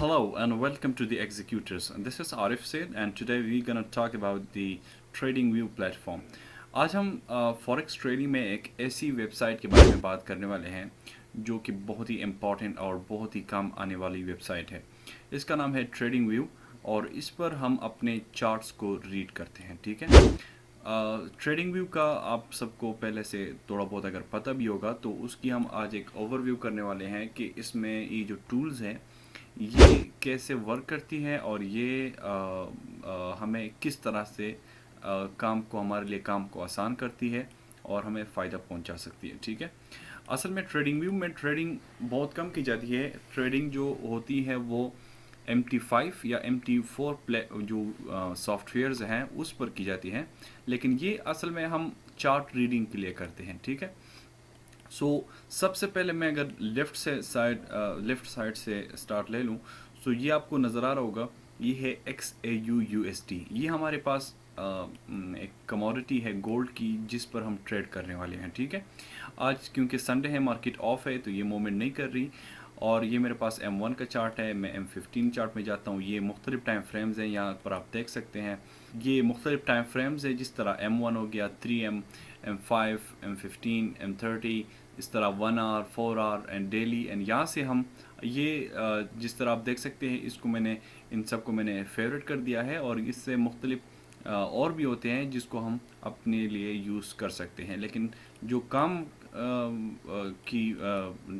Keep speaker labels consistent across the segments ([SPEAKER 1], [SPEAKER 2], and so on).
[SPEAKER 1] Hello and welcome to the Executors. And this is Arif Said and today we're gonna talk about the TradingView platform. आज हम forex trading में एक ऐसी website के बारे में बात करने वाले हैं जो कि बहुत ही इम्पॉर्टेंट और बहुत ही काम आने वाली वेबसाइट है। इसका नाम है TradingView और इस पर हम अपने चार्ट्स को रीड करते हैं। ठीक है, ट्रेडिंग व्यू का आप सबको पहले से थोड़ा बहुत अगर पता भी होगा तो उसकी हम आज एक ओवरव्यू करने वाले हैं कि इसमें ये जो टूल्स हैं ये कैसे वर्क करती है और ये हमें किस तरह से काम को हमारे लिए काम को आसान करती है और हमें फ़ायदा पहुंचा सकती है। ठीक है, असल में ट्रेडिंग व्यू में ट्रेडिंग बहुत कम की जाती है। ट्रेडिंग जो होती है वो MT5 या MT4 जो सॉफ्टवेयर्स हैं उस पर की जाती हैं, लेकिन ये असल में हम चार्ट रीडिंग के लिए करते हैं। ठीक है, सबसे पहले मैं अगर लेफ़्ट साइड से स्टार्ट ले लूँ तो ये आपको नज़र आ रहा होगा, ये है XAUUSD। ये हमारे पास एक कमोडिटी है गोल्ड की जिस पर हम ट्रेड करने वाले हैं। ठीक है, आज क्योंकि संडे है मार्केट ऑफ है तो ये मूवमेंट नहीं कर रही और ये मेरे पास M1 का चार्ट है। मैं M15 चार्ट में जाता हूँ। ये मुख्तलिफ टाइम फ्रेम्स हैं, यहाँ पर आप देख सकते हैं ये मुख्तलिफ टाइम फ्रेम्स है, जिस तरह M1 हो गया, 3M, M5, M15, M30, इस तरह 1 hour, 4 hour and daily. And यहाँ से हम ये जिस तरह आप देख सकते हैं इसको मैंने इन सब को मैंने फेवरेट कर दिया है और इससे मुख्तलिफ और भी होते हैं जिसको हम अपने लिए यूज़ कर सकते हैं, लेकिन जो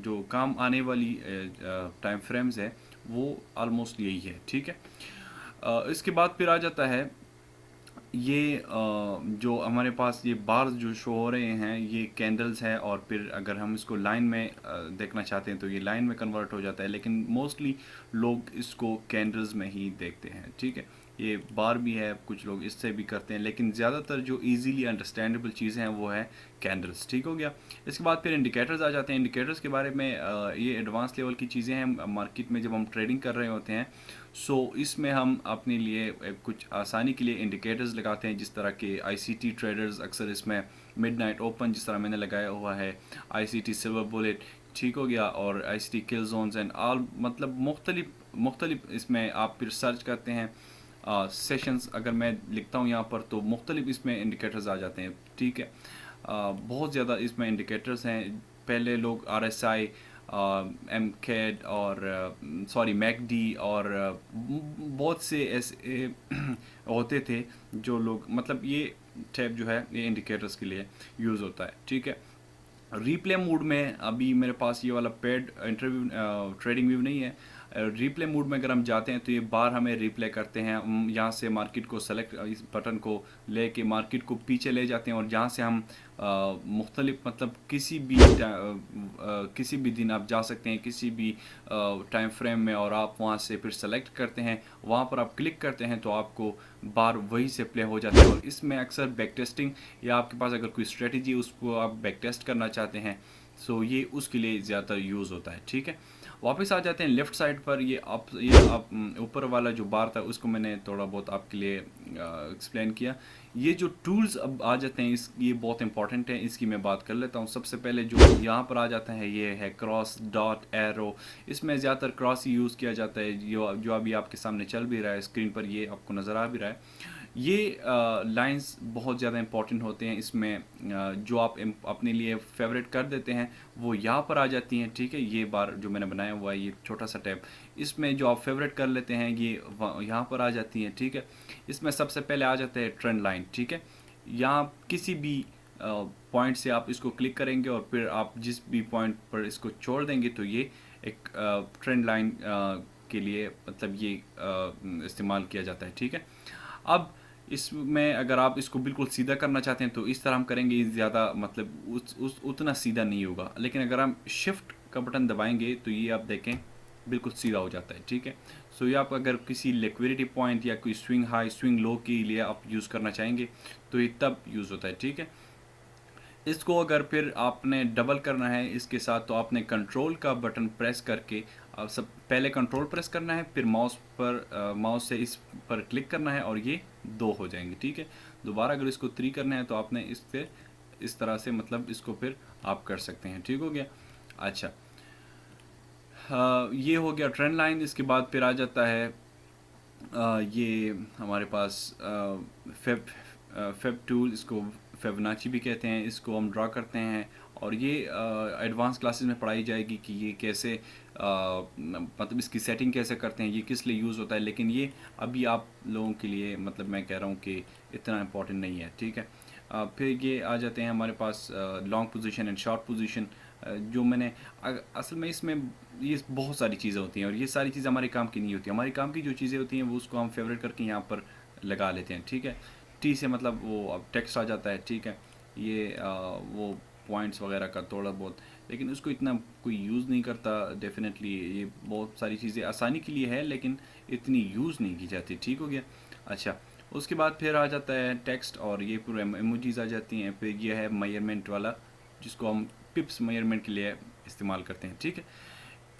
[SPEAKER 1] जो काम आने वाली टाइम फ्रेम्स है वो ऑलमोस्ट यही है। ठीक है, इसके बाद फिर आ जाता है ये जो हमारे पास ये बार्स जो शो हो रहे हैं ये कैंडल्स है और फिर अगर हम इसको लाइन में देखना चाहते हैं तो ये लाइन में कन्वर्ट हो जाता है, लेकिन मोस्टली लोग इसको कैंडल्स में ही देखते हैं। ठीक है, ये बार भी है, कुछ लोग इससे भी करते हैं, लेकिन ज़्यादातर जो इजीली अंडरस्टैंडेबल चीज़ें हैं वो है कैंडल्स। ठीक हो गया, इसके बाद फिर इंडिकेटर्स आ जाते हैं। इंडिकेटर्स के बारे में ये एडवांस लेवल की चीज़ें हैं मार्केट में जब हम ट्रेडिंग कर रहे होते हैं। इसमें हम अपने लिए कुछ आसानी के लिए इंडिकेटर्स लगाते हैं, जिस तरह के ICT ट्रेडर्स अक्सर इसमें मिडनाइट ओपन जिस तरह मैंने लगाया हुआ है, ICT सिल्वर बुलेट, ठीक हो गया, और ICT kill zones and all, मतलब मुख्तलिफ इसमें आप फिर सर्च करते हैं सेशंस। अगर मैं लिखता हूँ यहाँ पर तो मुख्तलिफ इसमें इंडिकेटर्स आ जाते हैं। ठीक है, बहुत ज़्यादा इसमें इंडिकेटर्स हैं। पहले लोग RSI, MCAD और MACD और बहुत से ऐसे होते थे जो लोग, मतलब ये टैब जो है ये इंडिकेटर्स के लिए यूज़ होता है। ठीक है, रीप्ले मोड में अभी मेरे पास ये वाला पेड इंटरव्यू ट्रेडिंग व्यू नहीं है। रीप्ले मोड में अगर हम जाते हैं तो ये बार हमें रीप्ले करते हैं। हम यहाँ से मार्केट को सेलेक्ट, इस बटन को लेके मार्केट को पीछे ले जाते हैं और जहाँ से हम मुख्तलिफ, मतलब किसी भी दिन आप जा सकते हैं, किसी भी टाइम फ्रेम में, और आप वहाँ से फिर सेलेक्ट करते हैं, वहाँ पर आप क्लिक करते हैं तो आपको बार वही से प्ले हो जाता है। और इसमें अक्सर बैक टेस्टिंग या आपके पास अगर कोई स्ट्रेटजी उसको आप बैक टेस्ट करना चाहते हैं ये उसके लिए ज़्यादा यूज़ होता है। ठीक है, वापस आ जाते हैं लेफ़्ट साइड पर। ये आप ऊपर वाला जो बार था उसको मैंने थोड़ा बहुत आपके लिए एक्सप्लेन किया। ये जो टूल्स अब आ जाते हैं ये बहुत इंपॉर्टेंट है, इसकी मैं बात कर लेता हूँ। सबसे पहले जो यहाँ पर आ जाता है ये है क्रॉस, डॉट, एरो। इसमें ज़्यादातर क्रॉस ही यूज़ किया जाता है, जो अभी आपके सामने चल भी रहा है, स्क्रीन पर ये आपको नज़र आ भी रहा है। ये लाइंस बहुत ज़्यादा इंपॉर्टेंट होते हैं इसमें। जो आप अपने लिए फेवरेट कर देते हैं वो यहाँ पर आ जाती हैं। ठीक है, ये बार जो मैंने बनाया हुआ है ये छोटा सा टैब, इसमें जो आप फेवरेट कर लेते हैं ये यहाँ पर आ जाती हैं। ठीक है, इसमें सबसे पहले आ जाता है ट्रेंड लाइन। ठीक है, यहाँ किसी भी पॉइंट से आप इसको क्लिक करेंगे और फिर आप जिस भी पॉइंट पर इसको छोड़ देंगे तो ये एक ट्रेंड लाइन के लिए, मतलब ये इस्तेमाल किया जाता है। ठीक है, अब इसमें अगर आप इसको बिल्कुल सीधा करना चाहते हैं तो इस तरह हम करेंगे, ज़्यादा मतलब उतना सीधा नहीं होगा, लेकिन अगर हम शिफ्ट का बटन दबाएंगे तो ये आप देखें बिल्कुल सीधा हो जाता है। ठीक है, ये आप अगर किसी लिक्विडिटी पॉइंट या कोई स्विंग हाई स्विंग लो के लिए आप यूज़ करना चाहेंगे तो ये तब यूज़ होता है। ठीक है, इसको अगर फिर आपने डबल करना है इसके साथ तो आपने कंट्रोल का बटन प्रेस करके सब पहले कंट्रोल प्रेस करना है, फिर माउस से इस पर क्लिक करना है और ये 2 हो जाएंगे। ठीक है, दोबारा अगर इसको 3 करना है तो आपने इससे इस तरह से, मतलब इसको फिर आप कर सकते हैं। ठीक हो गया। अच्छा, ये हो गया ट्रेंड लाइन। इसके बाद फिर आ जाता है ये हमारे पास फेब फेब टूल, इसको फेबनाची भी कहते हैं, इसको हम ड्रा करते हैं और ये एडवांस क्लासेस में पढ़ाई जाएगी कि ये कैसे मतलब इसकी सेटिंग कैसे करते हैं, ये किस लिए यूज़ होता है, लेकिन ये अभी आप लोगों के लिए मतलब मैं कह रहा हूँ कि इतना इम्पोर्टेंट नहीं है, ठीक है। फिर ये आ जाते हैं हमारे पास long position and short position, जो मैंने असल में इसमें ये बहुत सारी चीज़ें होती हैं और ये सारी चीज़ें हमारे काम की नहीं होती। हमारे काम की जो चीज़ें होती हैं वो उसको हम फेवरेट करके यहाँ पर लगा लेते हैं, ठीक है। टी से मतलब वो अब टेक्स्ट आ जाता है, ठीक है। ये वो पॉइंट्स वगैरह का थोड़ा बहुत, लेकिन उसको इतना कोई यूज़ नहीं करता डेफिनेटली। ये बहुत सारी चीज़ें आसानी के लिए है लेकिन इतनी यूज़ नहीं की जाती, ठीक हो गया। अच्छा, उसके बाद फिर आ जाता है टेक्स्ट और ये पूरे इमोजीज आ जाती हैं। फिर ये है मेजरमेंट वाला, जिसको हम पिप्स मेजरमेंट के लिए इस्तेमाल करते हैं, ठीक है।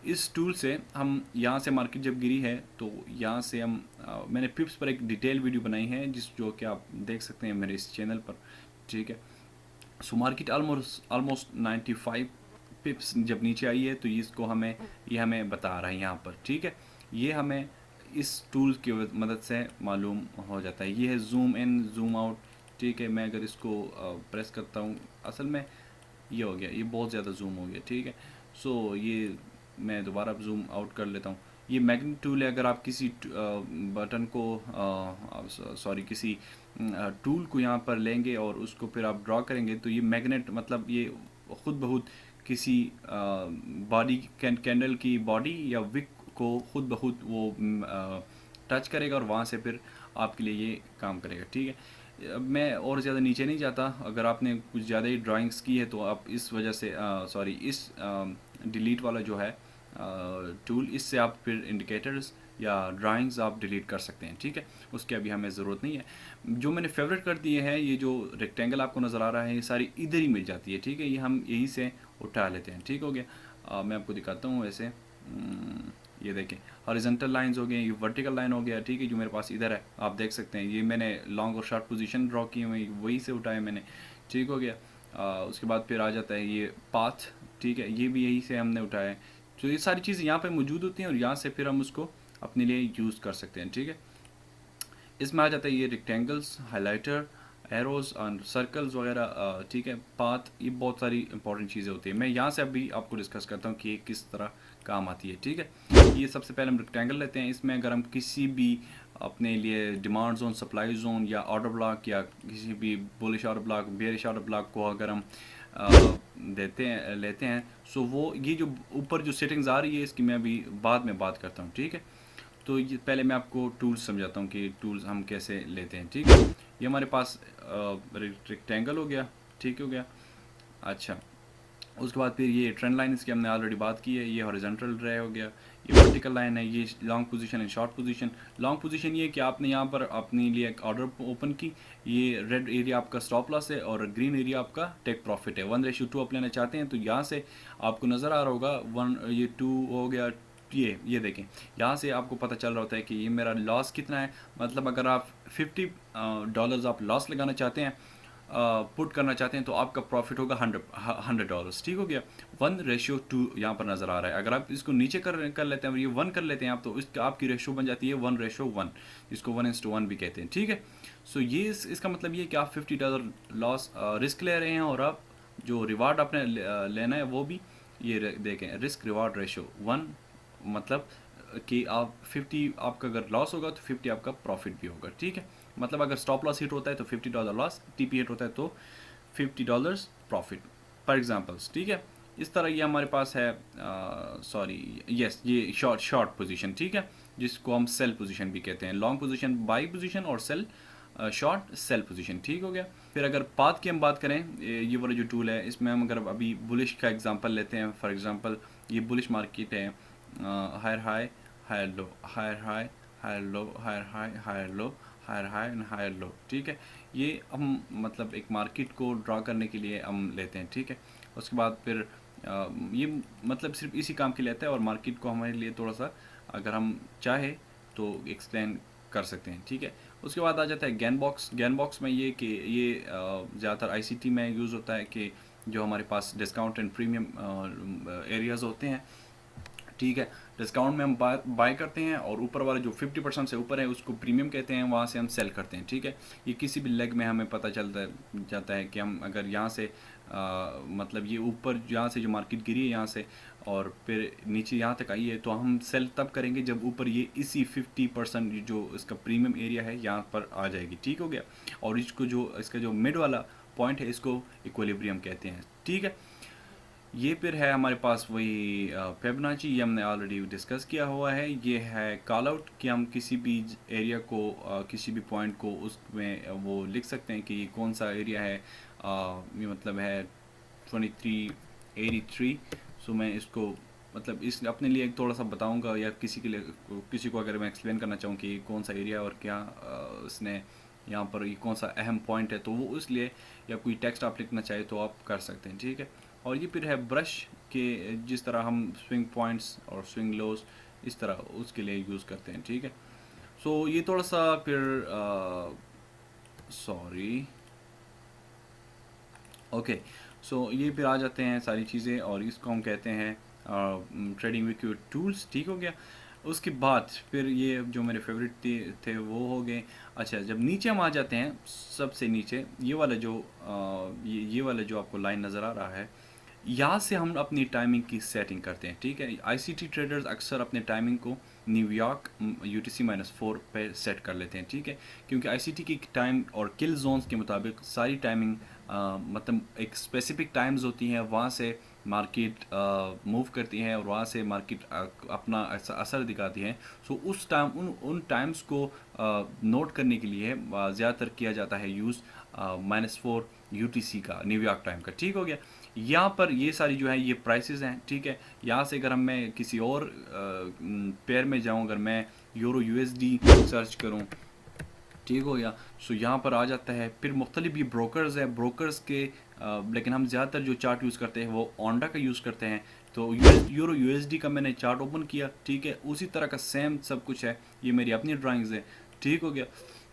[SPEAKER 1] इस टूल से हम यहाँ से मार्केट जब गिरी है तो यहाँ से हम मैंने पिप्स पर एक डिटेल वीडियो बनाई है जो कि आप देख सकते हैं मेरे इस चैनल पर, ठीक है। सो मार्केट ऑलमोस्ट 95 पिप्स जब नीचे आई है तो ये हमें बता रहा है यहाँ पर, ठीक है। ये हमें इस टूल की मदद से मालूम हो जाता है। ये है जूम इन जूम आउट, ठीक है। मैं अगर इसको प्रेस करता हूँ, असल में ये हो गया, ये बहुत ज़्यादा जूम हो गया, ठीक है। सो ये मैं दोबारा जूम आउट कर लेता हूँ। ये मैग्नेट टूल है। अगर आप किसी बटन को सॉरी किसी टूल को यहाँ पर लेंगे और उसको फिर आप ड्रॉ करेंगे तो ये मैग्नेट मतलब ये खुद बहुत किसी बॉडी कैंडल की बॉडी या विक को खुद बहुत वो टच करेगा और वहाँ से फिर आपके लिए ये काम करेगा, ठीक है। अब मैं और ज़्यादा नीचे नहीं जाता। अगर आपने कुछ ज़्यादा ही ड्राइंग्स की है तो आप इस वजह से सॉरी इस डिलीट वाला जो है टूल, इससे आप फिर इंडिकेटर्स या ड्राइंग्स आप डिलीट कर सकते हैं, ठीक है। उसकी अभी हमें ज़रूरत नहीं है। जो मैंने फेवरेट कर दिए हैं, ये जो रेक्टेंगल आपको नज़र आ रहा है, ये सारी इधर ही मिल जाती है, ठीक है। ये हम यहीं से उठा लेते हैं, ठीक हो गया। मैं आपको दिखाता हूँ वैसे। ये देखें, हॉरिजॉन्टल लाइंस हो गए, ये वर्टिकल लाइन हो गया, ठीक है, जो मेरे पास इधर है आप देख सकते हैं। ये मैंने लॉन्ग और शॉर्ट पोजीशन ड्रॉ की हुई, वही से उठाया मैंने, ठीक हो गया। उसके बाद फिर आ जाता है ये पाथ, ठीक है, ये भी यही से हमने उठाया है। तो ये सारी चीज़ें यहाँ पे मौजूद होती हैं और यहाँ से फिर हम उसको अपने लिए यूज़ कर सकते हैं, ठीक है। इसमें आ जाता है ये रेक्टेंगल्स, हाइलाइटर, एरोज और सर्कल्स वगैरह, ठीक है, पाथ, ये बहुत सारी इंपॉर्टेंट चीज़ें होती हैं। मैं यहाँ से अभी आपको डिस्कस करता हूँ कि ये किस तरह काम आती है, ठीक है। ये सबसे पहले हम रेक्टेंगल लेते हैं। इसमें अगर हम किसी भी अपने लिए डिमांड जोन, सप्लाई जोन या ऑर्डर ब्लॉक या किसी भी bullish order block, bearish order block को अगर हम लेते हैं, सो वो ये जो ऊपर जो सेटिंग्स आ रही है इसकी मैं अभी बाद में बात करता हूँ, ठीक है। तो ये पहले मैं आपको टूल्स समझाता हूँ कि टूल्स हम कैसे लेते हैं, ठीक है। ये हमारे पास रेक्टेंगल हो गया, ठीक हो गया। अच्छा, उसके बाद फिर ये ट्रेंड लाइन, इसकी हमने ऑलरेडी बात की है। ये हॉरिजॉन्टल रे हो गया, ये वर्टिकल लाइन है, ये long position and short position. Long position ये कि आपने यहाँ पर अपने लिए एक ऑर्डर ओपन की, ये रेड एरिया आपका स्टॉप लॉस है और ग्रीन एरिया आपका टेक प्रॉफिट है। 1:2 आप लेना चाहते हैं तो यहाँ से आपको नज़र आ रहा होगा 1 ये 2 हो गया। ये देखें, यहाँ से आपको पता चल रहा होता है कि ये मेरा लॉस कितना है। मतलब अगर आप $50 आप लॉस लगाना चाहते हैं, पुट करना चाहते हैं, तो आपका प्रॉफिट होगा $100, ठीक हो गया। 1:2 यहाँ पर नज़र आ रहा है। अगर आप इसको नीचे कर लेते हैं, ये 1 कर लेते हैं आप, तो आपकी रेशो बन जाती है 1:1, जिसको 1:1 भी कहते हैं, ठीक है। सो ये इसका मतलब ये कि आप $50 लॉस रिस्क ले रहे हैं और आप जो रिवार्ड आपने लेना है वो भी ये देखें, रिस्क रिवार्ड रेशो 1, मतलब कि आप 50 आपका अगर लॉस होगा तो 50 आपका प्रॉफिट भी होगा, ठीक है। मतलब अगर स्टॉप लॉस हिट होता है तो $50 लॉस, टीपी हिट होता है तो $50 प्रॉफिट फॉर एग्जांपल्स, ठीक है। इस तरह ये हमारे पास है सॉरी यस, ये शॉर्ट पोजीशन, ठीक है, जिसको हम सेल पोजीशन भी कहते हैं। लॉन्ग पोजीशन बाई पोजीशन और सेल शॉर्ट सेल पोजीशन, ठीक हो गया। फिर अगर पाथ की हम बात करें, ये वाला जो टूल है, इसमें हम अगर अभी बुलिश का एग्जांपल लेते हैं, फॉर एग्जांपल ये बुलिश मार्केट है, higher high, higher low, higher high, higher low, higher high, higher low, higher high and higher low, ठीक है। ये हम मतलब एक मार्केट को ड्रा करने के लिए हम लेते हैं, ठीक है। उसके बाद फिर ये मतलब सिर्फ इसी काम के लिए आता है और मार्केट को हमारे लिए थोड़ा सा अगर हम चाहे तो एक्सप्लेन कर सकते हैं, ठीक है। उसके बाद आ जाता है गैन बॉक्स। गैन बॉक्स में ये कि ये ज़्यादातर आईसीटी में यूज़ होता है कि जो हमारे पास डिस्काउंट एंड प्रीमियम एरियाज़ होते हैं, ठीक है। डिस्काउंट में हम बाय करते हैं और ऊपर वाला जो 50% से ऊपर है उसको प्रीमियम कहते हैं, वहाँ से हम सेल करते हैं। ठीक है, ये किसी भी लेग में हमें पता चलता जाता है कि हम अगर यहाँ से मतलब ये ऊपर यहाँ से जो मार्केट गिरी है यहाँ से और फिर नीचे यहाँ तक आई है, तो हम सेल तब करेंगे जब ऊपर ये इसी 50% जो इसका प्रीमियम एरिया है यहाँ पर आ जाएगी। ठीक हो गया। और इसको जो इसका जो मिड वाला पॉइंट है इसको इक्विलिब्रियम कहते हैं। ठीक है, ये फिर है हमारे पास वही फिबोनाची, ये हमने ऑलरेडी डिस्कस किया हुआ है। ये है कॉल आउट कि हम किसी भी एरिया को किसी भी पॉइंट को उसमें वो लिख सकते हैं कि ये कौन सा एरिया है। ये मतलब है 2383। सो मैं इसको मतलब इस अपने लिए थोड़ा सा बताऊंगा या किसी के लिए किसी को अगर मैं एक्सप्लेन करना चाहूँ कि कौन सा एरिया और क्या इसने यहाँ पर ये कौन सा अहम पॉइंट है, तो वो इसलिए या कोई टेक्स्ट आप लिखना चाहे तो आप कर सकते हैं। ठीक है, और ये फिर है ब्रश के जिस तरह हम स्विंग पॉइंट्स और स्विंग लोज इस तरह उसके लिए यूज़ करते हैं। ठीक है, सो ये थोड़ा सा फिर सॉरी ओके, सो ये फिर आ जाते हैं सारी चीज़ें और इसको हम कहते हैं ट्रेडिंग विक टूल्स। ठीक हो गया। उसके बाद फिर ये जो मेरे फेवरेट थे वो हो गए। अच्छा, जब नीचे हम आ जाते हैं सबसे न्नीचे ये वाला जो ये वाला जो आपको लाइन नज़र आ रहा है, यहाँ से हम अपनी टाइमिंग की सेटिंग करते हैं। ठीक है, आईसीटी ट्रेडर्स अक्सर अपने टाइमिंग को न्यूयॉर्क UTC-4 पे सेट कर लेते हैं। ठीक है, क्योंकि आईसीटी की टाइम और किल जोन्स के मुताबिक सारी टाइमिंग मतलब एक स्पेसिफिक टाइम्स होती हैं, वहाँ से मार्केट मूव करती है और वहाँ से मार्केट अपना असर दिखाती है। सो उस टाइम उन टाइम्स को नोट करने के लिए ज़्यादातर किया जाता है यूज़ -4 UTC का, न्यूयॉर्क टाइम का। ठीक हो गया। यहाँ पर ये सारी जो है ये प्राइसेस हैं। ठीक है, यहाँ से अगर मैं किसी और पेयर में जाऊँ, अगर मैं यूरो USD सर्च करूँ, ठीक हो गया, सो यहाँ पर आ जाता है। फिर मुख्तलिफ ये ब्रोकर्स हैं, ब्रोकर्स के लेकिन हम ज़्यादातर जो चार्ट यूज़ करते हैं वो ओंडा का यूज़ करते हैं। तो यूरो USD का मैंने चार्ट ओपन किया। ठीक है, उसी तरह का सेम सब कुछ है, ये मेरी अपनी ड्राइंग्स है। ठीक हो गया।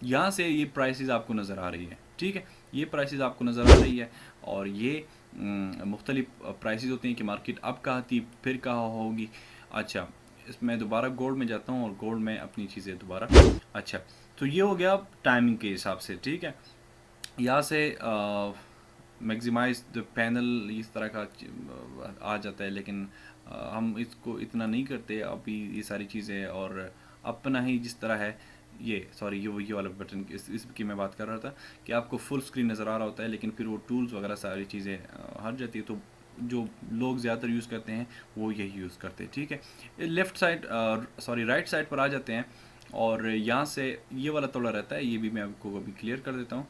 [SPEAKER 1] यहाँ से ये प्राइसेस आपको नज़र आ रही है। ठीक है, ये प्राइसेस आपको नज़र आ रही है और ये मुख्तलिफ प्राइसेस होती हैं कि मार्केट अब कहाँ थी फिर कहाँ होगी। अच्छा, इसमें दोबारा गोल्ड में जाता हूँ और गोल्ड में अपनी चीज़ें दोबारा। अच्छा, तो ये हो गया टाइमिंग के हिसाब से। ठीक है, यहाँ से मैक्सिमाइज द पैनल इस तरह का आ जाता है, लेकिन हम इसको इतना नहीं करते अभी ये सारी चीज़ें, और अपना ही जिस तरह है ये सॉरी ये वाला बटन इसकी मैं बात कर रहा था कि आपको फुल स्क्रीन नज़र आ रहा होता है, लेकिन फिर वो टूल्स वगैरह सारी चीज़ें हट जाती है। तो जो लोग ज़्यादातर यूज़ करते हैं वो यही यूज़ करते हैं। ठीक है, left side sorry right side पर आ जाते हैं और यहाँ से ये वाला थोड़ा रहता है, ये भी मैं आपको अभी क्लियर कर देता हूँ।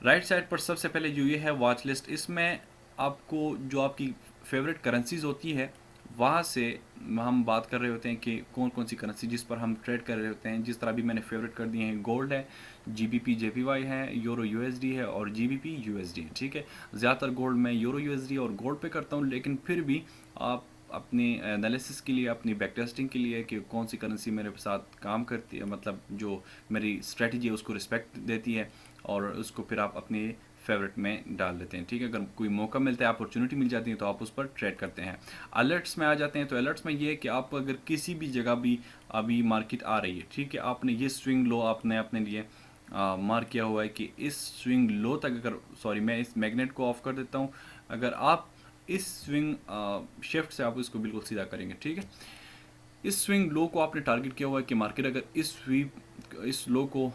[SPEAKER 1] राइट साइड पर सबसे पहले जो ये है वॉच लिस्ट, इसमें आपको जो आपकी फेवरेट करेंसीज होती है वहाँ से हम बात कर रहे होते हैं कि कौन कौन सी करेंसी जिस पर हम ट्रेड कर रहे होते हैं। जिस तरह भी मैंने फेवरेट कर दिए हैं, गोल्ड है, GBP JPY है, यूरो USD है और GBP USD है। ठीक है, ज़्यादातर गोल्ड में यूरो USD और गोल्ड पे करता हूँ, लेकिन फिर भी आप अपनी एनालिसिस के लिए, अपनी बैक टेस्टिंग के लिए कि कौन सी करेंसी मेरे साथ काम करती है, मतलब जो मेरी स्ट्रेटजी है उसको रिस्पेक्ट देती है, और उसको फिर आप अपने फेवरेट में डाल लेते हैं। ठीक है, अगर कोई मौका मिलता है, अपॉर्चुनिटी मिल जाती है तो आप उस पर ट्रेड करते हैं। अलर्ट्स में आ जाते हैं, तो अलर्ट्स में ये है कि आप अगर किसी भी जगह भी अभी मार्केट आ रही है, ठीक है, आपने ये स्विंग लो आपने अपने लिए मार्क किया हुआ है कि इस स्विंग लो तक अगर सॉरी मैं इस मैग्नेट को ऑफ कर देता हूँ, अगर आप इस स्विंग शिफ्ट से आप इसको बिल्कुल सीधा करेंगे। ठीक है, इस स्विंग लो को आपने टारगेट किया हुआ है कि मार्केट अगर इस लो को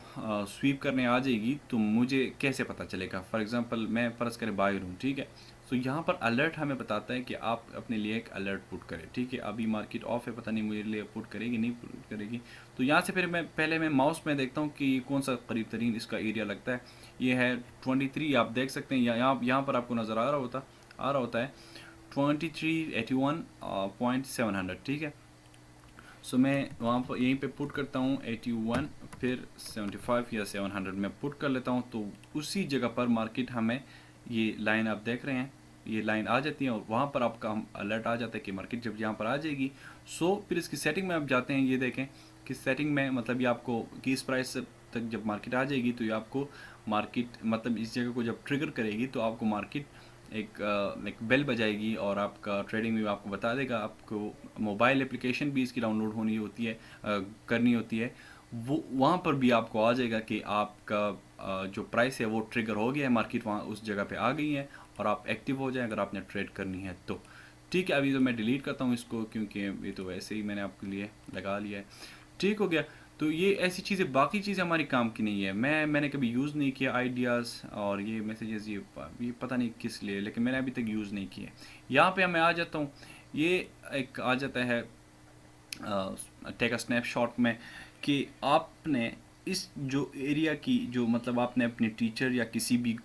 [SPEAKER 1] स्वीप करने आ जाएगी तो मुझे कैसे पता चलेगा। फॉर एग्जांपल मैं फ़र्ज़ करें बायर हूँ, ठीक है, तो यहाँ पर अलर्ट हमें बताता है कि आप अपने लिए एक अलर्ट पुट करें। ठीक है, अभी मार्केट ऑफ है, पता नहीं मेरे लिए पुट करेगी नहीं पुट करेगी। तो यहाँ से फिर मैं पहले मैं माउस में देखता हूँ कि कौन सा करीब तरीन इसका एरिया लगता है। ये है 23, आप देख सकते हैं यहाँ पर आपको नज़र आ रहा होता है 2381.700। ठीक है, सो मैं वहाँ पर यहीं पे पुट करता हूँ 81, फिर 75 या 700 में पुट कर लेता हूँ। तो उसी जगह पर मार्केट हमें ये लाइन आप देख रहे हैं, ये लाइन आ जाती है और वहाँ पर आपका हम अलर्ट आ जाता है कि मार्केट जब यहाँ पर आ जाएगी। सो फिर इसकी सेटिंग में आप जाते हैं, ये देखें कि सेटिंग में मतलब ये आपको कि इस प्राइस तक जब मार्केट आ जाएगी तो ये आपको मार्केट मतलब इस जगह को जब ट्रिगर करेगी तो आपको मार्केट एक बेल बजाएगी और आपका ट्रेडिंग व्यू आपको बता देगा। आपको मोबाइल एप्लीकेशन भी इसकी डाउनलोड होनी होती है, करनी होती है। वो वहाँ पर भी आपको आ जाएगा कि आपका जो प्राइस है वो ट्रिगर हो गया है, मार्केट वहाँ उस जगह पे आ गई है और आप एक्टिव हो जाएं अगर आपने ट्रेड करनी है तो। ठीक है, अभी तो मैं डिलीट करता हूँ इसको क्योंकि ये तो वैसे ही मैंने आपके लिए लगा लिया है। ठीक हो गया। तो ये ऐसी चीज़ें, बाकी चीज़ें हमारी काम की नहीं है। मैंने कभी यूज़ नहीं किया आइडियाज़ और ये मैसेजेस, ये पता नहीं किस लिए, लेकिन मैंने अभी तक यूज़ नहीं किए। यहाँ पे मैं आ जाता हूँ, ये एक आ जाता है टेक अ स्नैपशॉट में कि आपने इस जो एरिया की जो मतलब आपने अपने टीचर या किसी भी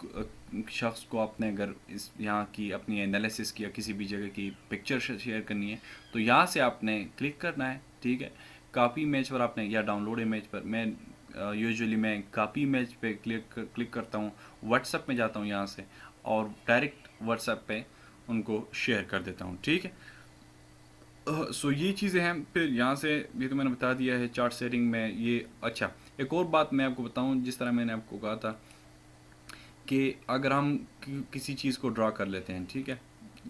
[SPEAKER 1] शख्स को आपने अगर इस यहाँ की अपनी एनालिसिस की या किसी भी जगह की पिक्चर शेयर करनी है तो यहाँ से आपने क्लिक करना है। ठीक है, कॉपी इमेज पर आपने या डाउनलोड इमेज पर, मैं यूजुअली मैं कॉपी इमेज पे क्लिक करता हूँ, व्हाट्सएप में जाता हूँ यहाँ से और डायरेक्ट व्हाट्सएप पे उनको शेयर कर देता हूँ। ठीक है, सो ये चीज़ें हैं। फिर यहाँ से ये तो मैंने बता दिया है चार्ट सेटिंग में ये। अच्छा, एक और बात मैं आपको बताऊँ, जिस तरह मैंने आपको कहा था कि अगर हम किसी चीज़ को ड्रा कर लेते हैं, ठीक है,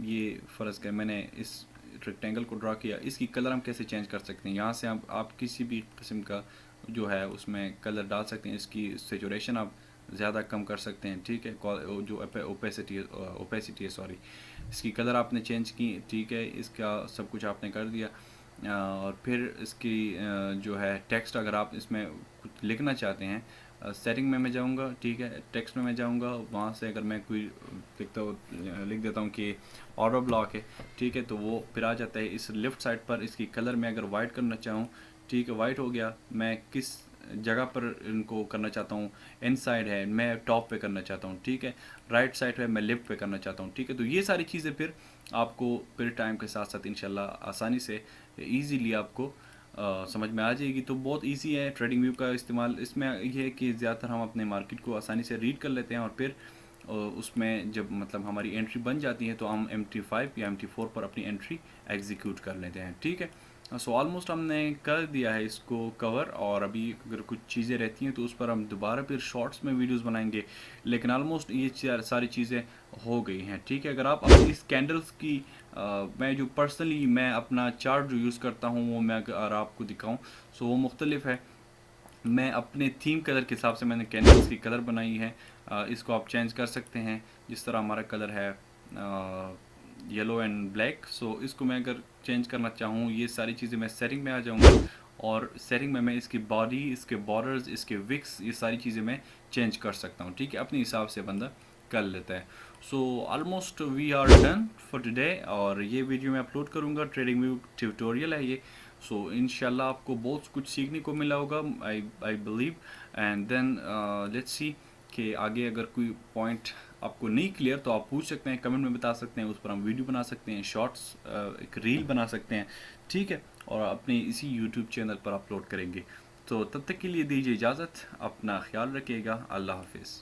[SPEAKER 1] ये फ़र्ज़ कर मैंने इस रेक्टेंगल को ड्रा किया, इसकी कलर हम कैसे चेंज कर सकते हैं। यहाँ से आप किसी भी किस्म का जो है उसमें कलर डाल सकते हैं, इसकी सेचुरेशन आप ज़्यादा कम कर सकते हैं। ठीक है, जो ओपेसिटी है सॉरी, इसकी कलर आपने चेंज की। ठीक है, इसका सब कुछ आपने कर दिया। और फिर इसकी जो है टेक्स्ट, अगर आप इसमें कुछ लिखना चाहते हैं, सेटिंग में मैं जाऊंगा। ठीक है, टेक्स्ट में मैं जाऊंगा, वहाँ से अगर मैं कोई लिख देता हूँ कि ऑर्डर ब्लॉक है, ठीक है, तो वो फिर आ जाता है इस लेफ़्ट साइड पर। इसकी कलर मैं अगर वाइट करना चाहूँ, ठीक है, वाइट हो गया। मैं किस जगह पर इनको करना चाहता हूँ, इनसाइड है मैं टॉप पे करना चाहता हूँ, ठीक है, राइट साइड है मैं लेफ्ट पे करना चाहता हूँ। ठीक है, तो ये सारी चीज़ें फिर आपको फिर टाइम के साथ साथ इंशाल्लाह आसानी से ईजीली आपको समझ में आ जाएगी। तो बहुत इजी है ट्रेडिंग व्यू का इस्तेमाल। इसमें यह है कि ज़्यादातर हम अपने मार्केट को आसानी से रीड कर लेते हैं और फिर उसमें जब मतलब हमारी एंट्री बन जाती है तो हम MT5 या MT4 पर अपनी एंट्री एग्जीक्यूट कर लेते हैं। ठीक है, सो ऑलमोस्ट हमने कर दिया है इसको कवर, और अभी अगर कुछ चीज़ें रहती हैं तो उस पर हम दोबारा फिर शॉर्ट्स में वीडियोस बनाएंगे, लेकिन ऑलमोस्ट ये सारी चीज़ें हो गई हैं। ठीक है, अगर आप अपनी इस कैंडल्स की मैं जो पर्सनली मैं अपना चार्ट जो यूज़ करता हूँ वो मैं अगर आपको दिखाऊँ, सो वो मुख्तलिफ है। मैं अपने थीम कलर के हिसाब से मैंने कैंडल्स की कलर बनाई है। इसको आप चेंज कर सकते हैं, जिस तरह हमारा कलर है येलो एंड ब्लैक। सो इसको मैं अगर चेंज करना चाहूँ, ये सारी चीज़ें मैं सेटिंग में आ जाऊँगा और सेटिंग में मैं इसकी बॉडी, इसके बॉर्डर्स, इसके विक्स, ये सारी चीज़ें मैं चेंज कर सकता हूँ। ठीक है, अपने हिसाब से बंदा कर लेता है। So almost we are done for today, और ये वीडियो मैं अपलोड करूँगा, ट्रेडिंग व्यू ट्यूटोरियल है ये। सो इंशाल्लाह आपको बहुत कुछ सीखने को मिला होगा, I believe. And then let's see कि आगे अगर कोई पॉइंट आपको नहीं क्लियर तो आप पूछ सकते हैं, कमेंट में बता सकते हैं, उस पर हम वीडियो बना सकते हैं, शॉर्ट्स एक रील बना सकते हैं। ठीक है, और अपने इसी यूट्यूब चैनल पर अपलोड करेंगे। तो तब तक के लिए दीजिए इजाज़त, अपना ख्याल रखिएगा, अल्लाह हाफिज़।